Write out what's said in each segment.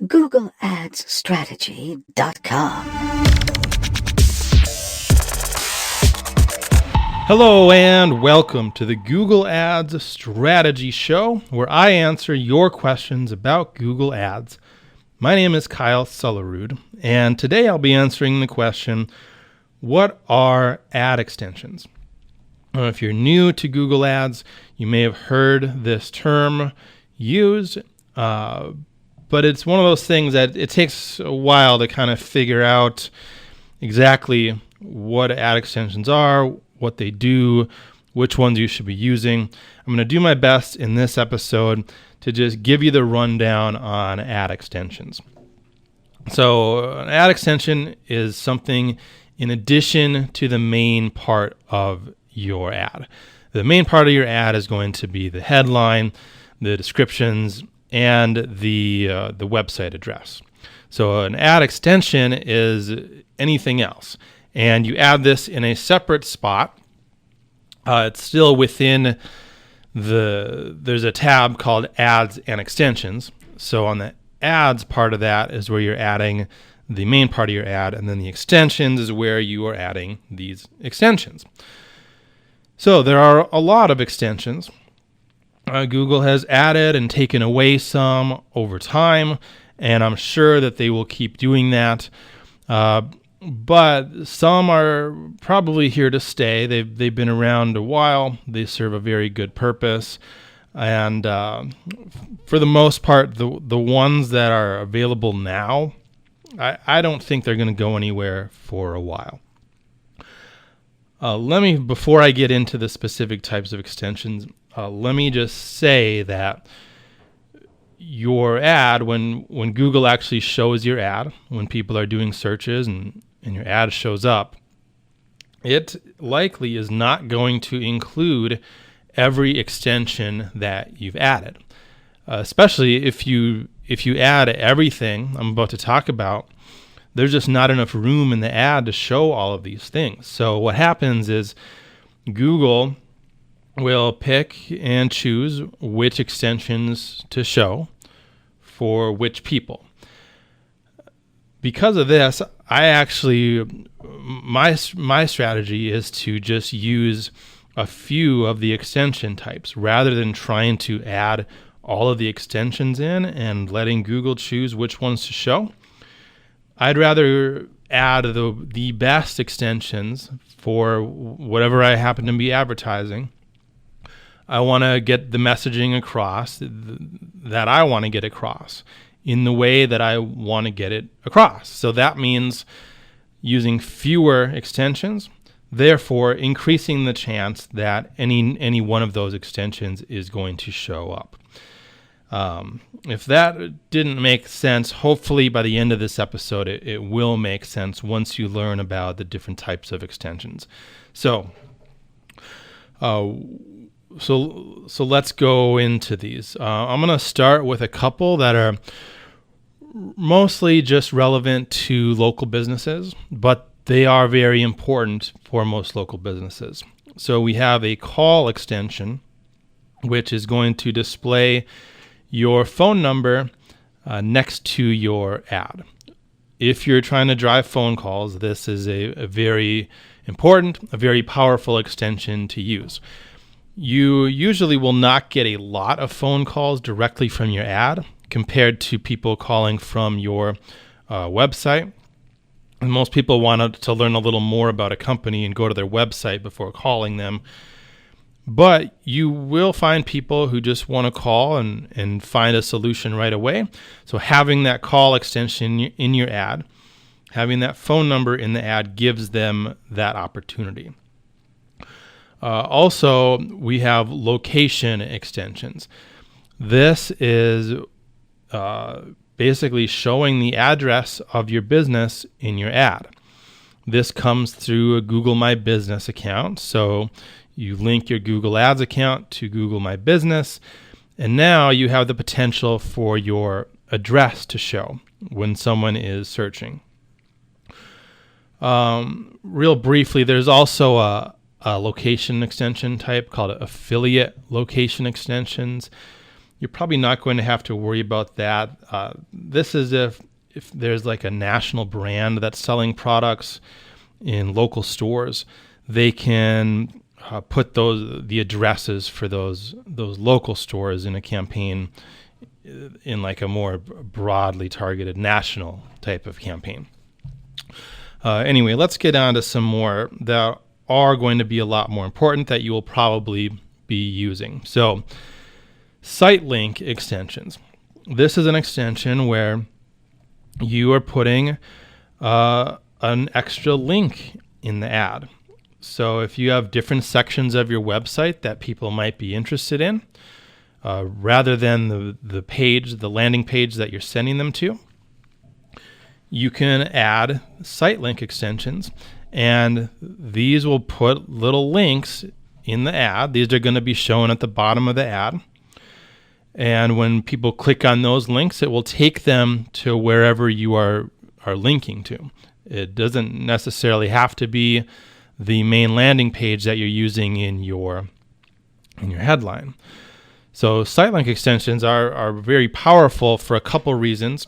GoogleAdsStrategy.com. Hello and welcome to the Google Ads Strategy Show, where I answer your questions about Google Ads. My name is Kyle Sullerud, and today I'll be answering the question, what are ad extensions? If you're new to Google Ads, you may have heard this term used, but it's one of those things that it takes a while to kind of figure out exactly what ad extensions are, what they do, which ones you should be using. I'm going to do my best in this episode to just give you the rundown on ad extensions. So an ad extension is something in addition to the main part of your ad. The main part of your ad is going to be the headline, the descriptions, and the website address. So an ad extension is anything else. And you add this in a separate spot. It's still within there's a tab called Ads and Extensions. So on the ads part of that is where you're adding the main part of your ad, and then the extensions is where you are adding these extensions. So there are a lot of extensions. Google has added and taken away some over time, and I'm sure that they will keep doing that. But some are probably here to stay. They've been around a while. They serve a very good purpose. And for the most part, the ones that are available now, I don't think they're going to go anywhere for a while. Before I get into the specific types of extensions, let me just say that your ad, when Google actually shows your ad, when people are doing searches and your ad shows up, it likely is not going to include every extension that you've added. Especially if you add everything I'm about to talk about, there's just not enough room in the ad to show all of these things. So what happens is Google will pick and choose which extensions to show for which people. Because of this, my strategy is to just use a few of the extension types rather than trying to add all of the extensions in and letting Google choose which ones to show. I'd rather add the best extensions for whatever I happen to be advertising. I want to get the messaging across that I want to get across in the way that I want to get it across. So that means using fewer extensions, therefore increasing the chance that any one of those extensions is going to show up. If that didn't make sense, hopefully by the end of this episode, it will make sense once you learn about the different types of extensions. So let's go into these. I'm going to start with a couple that are mostly just relevant to local businesses, but they are very important for most local businesses. So we have a call extension, which is going to display your phone number next to your ad. If you're trying to drive phone calls, this is a very important, a very powerful extension to use. You usually will not get a lot of phone calls directly from your ad compared to people calling from your website. And most people want to learn a little more about a company and go to their website before calling them. But you will find people who just want to call and find a solution right away. So having that call extension in your ad, having that phone number in the ad gives them that opportunity. Also, we have location extensions. This is basically showing the address of your business in your ad. This comes through a Google My Business account. So you link your Google Ads account to Google My Business, and now you have the potential for your address to show when someone is searching. Real briefly, there's also a location extension type called affiliate location extensions. you're probably not going to have to worry about that. This is if there's like a national brand that's selling products in local stores, they can put the addresses for those local stores in a campaign in like a more broadly targeted national type of campaign. Anyway, let's get on to some more that are going to be a lot more important that you will probably be using. So, site link extensions. This is an extension where you are putting an extra link in the ad. So if you have different sections of your website that people might be interested in, rather than the landing page that you're sending them to, you can add site link extensions, and these will put little links in the ad. These are going to be shown at the bottom of the ad. And when people click on those links, it will take them to wherever you are linking to. It doesn't necessarily have to be the main landing page that you're using in your headline. So site link extensions are very powerful for a couple reasons.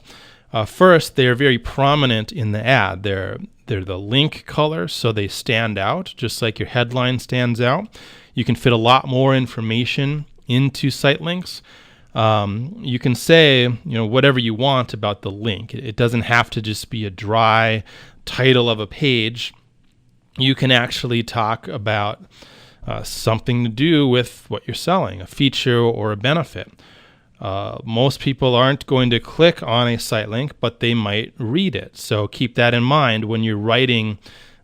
First, they are very prominent in the ad. They're the link color, so they stand out, just like your headline stands out. You can fit a lot more information into site links. You can say, whatever you want about the link. It doesn't have to just be a dry title of a page. You can actually talk about something to do with what you're selling, a feature or a benefit. Most people aren't going to click on a site link, but they might read it. So keep that in mind when you're writing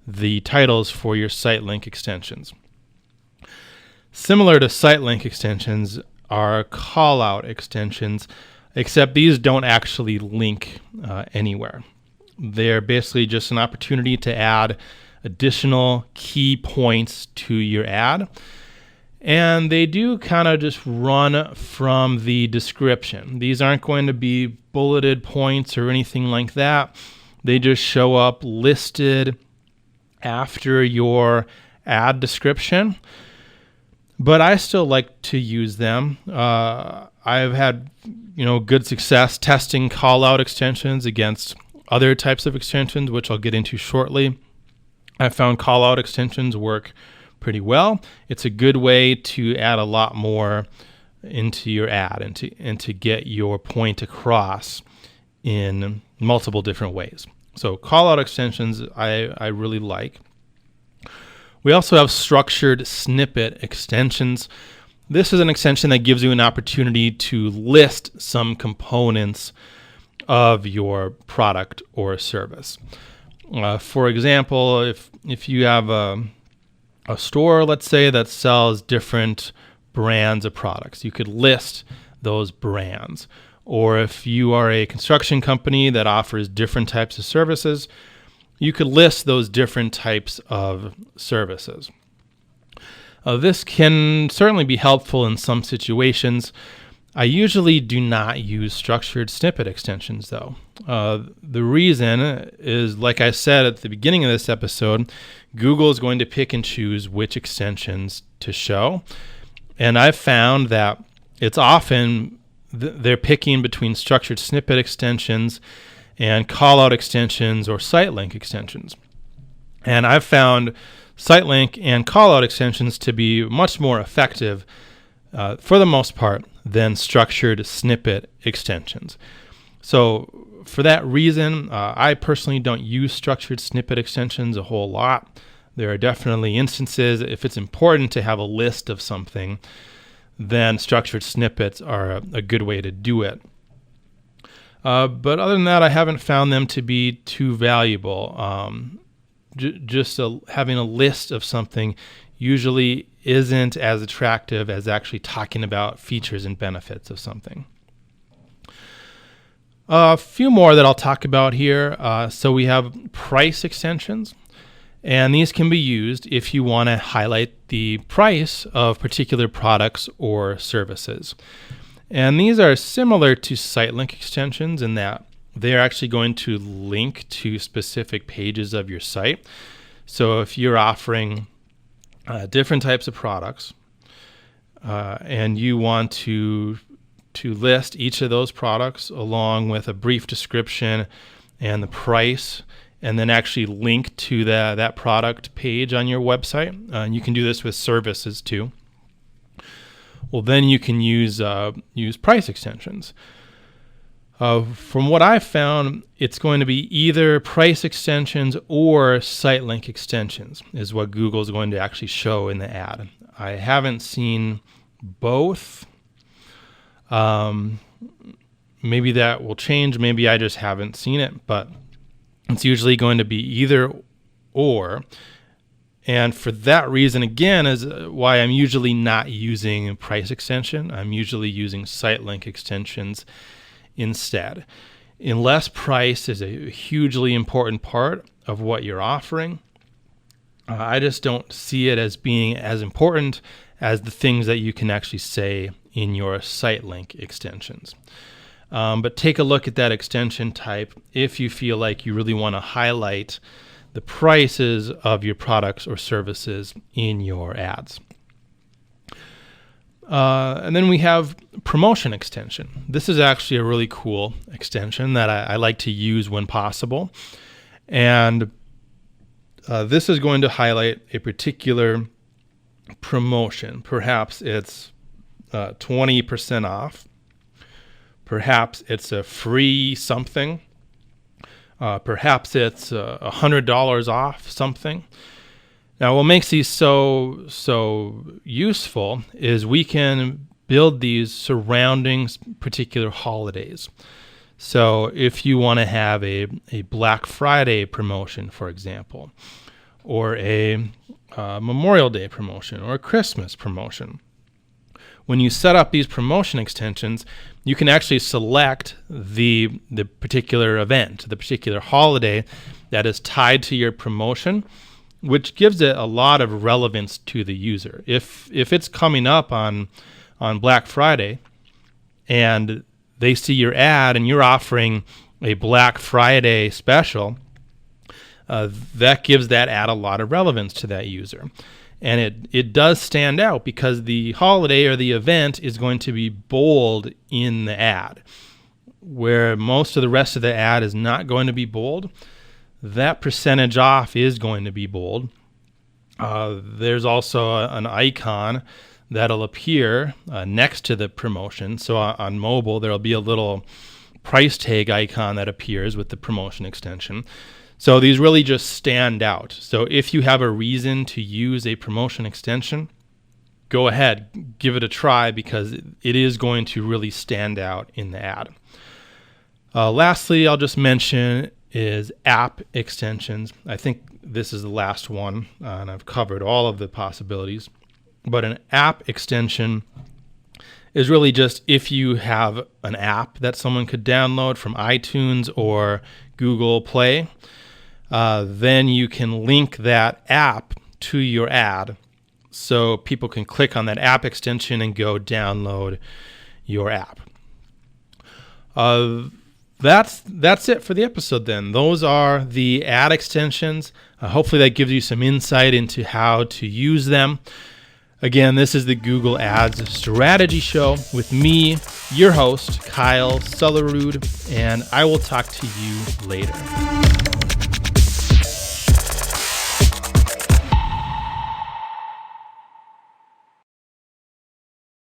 the titles for your site link extensions. Similar to site link extensions are call-out extensions, except these don't actually link anywhere. They're basically just an opportunity to add additional key points to your ad. And they do kind of just run from the description. These aren't going to be bulleted points or anything like that. They just show up listed after your ad description. But I still like to use them. I've had, good success testing call-out extensions against other types of extensions, which I'll get into shortly. I found call-out extensions work pretty well. It's a good way to add a lot more into your ad and to get your point across in multiple different ways. So call-out extensions I really like. We also have structured snippet extensions. This is an extension that gives you an opportunity to list some components of your product or service. For example, if you have a store, let's say, that sells different brands of products, you could list those brands. Or if you are a construction company that offers different types of services, you could list those different types of services. This can certainly be helpful in some situations. I usually do not use structured snippet extensions, though. The reason is, like I said at the beginning of this episode, Google is going to pick and choose which extensions to show. And I've found that it's often they're picking between structured snippet extensions and call-out extensions or site link extensions. And I've found site link and call-out extensions to be much more effective, for the most part, than structured snippet extensions. So for that reason, I personally don't use structured snippet extensions a whole lot. There are definitely instances, if it's important to have a list of something, then structured snippets are a good way to do it. But other than that, I haven't found them to be too valuable. Having a list of something usually isn't as attractive as actually talking about features and benefits of something. A few more that I'll talk about here. So we have price extensions, and these can be used if you want to highlight the price of particular products or services. And these are similar to site link extensions in that they're actually going to link to specific pages of your site. So if you're offering different types of products and you want to list each of those products along with a brief description and the price, and then actually link to that product page on your website. And you can do this with services too. Well, then you can use price extensions. From what I've found, it's going to be either price extensions or site link extensions is what Google is going to actually show in the ad. I haven't seen both. Maybe that will change. Maybe I just haven't seen it, but it's usually going to be either or. And for that reason, again, is why I'm usually not using price extension. I'm usually using site link extensions instead. Unless price is a hugely important part of what you're offering, I just don't see it as being as important as the things that you can actually say in your site link extensions. But take a look at that extension type if you feel like you really want to highlight the prices of your products or services in your ads. And then we have promotion extension. This is actually a really cool extension that I like to use when possible. And this is going to highlight a particular promotion. Perhaps it's 20% off. Perhaps it's a free something. Perhaps it's $100 off something. Now, what makes these so useful is we can build these surrounding particular holidays. So if you want to have a Black Friday promotion, for example, or a Memorial Day promotion, or a Christmas promotion, when you set up these promotion extensions, you can actually select the particular event, the particular holiday that is tied to your promotion, which gives it a lot of relevance to the user. If it's coming up on Black Friday and they see your ad and you're offering a Black Friday special, that gives that ad a lot of relevance to that user. And it does stand out because the holiday or the event is going to be bold in the ad, where most of the rest of the ad is not going to be bold. That percentage off is going to be bold. There's also an icon that'll appear next to the promotion. So on mobile, there'll be a little price tag icon that appears with the promotion extension. So these really just stand out. So if you have a reason to use a promotion extension, go ahead, give it a try because it is going to really stand out in the ad. Lastly, I'll just mention is app extensions. I think this is the last one, and I've covered all of the possibilities. But an app extension is really just if you have an app that someone could download from iTunes or Google Play, then you can link that app to your ad so people can click on that app extension and go download your app. That's it for the episode then. Those are the ad extensions. Hopefully that gives you some insight into how to use them. Again, this is the Google Ads Strategy Show with me, your host, Kyle Sullerud, and I will talk to you later.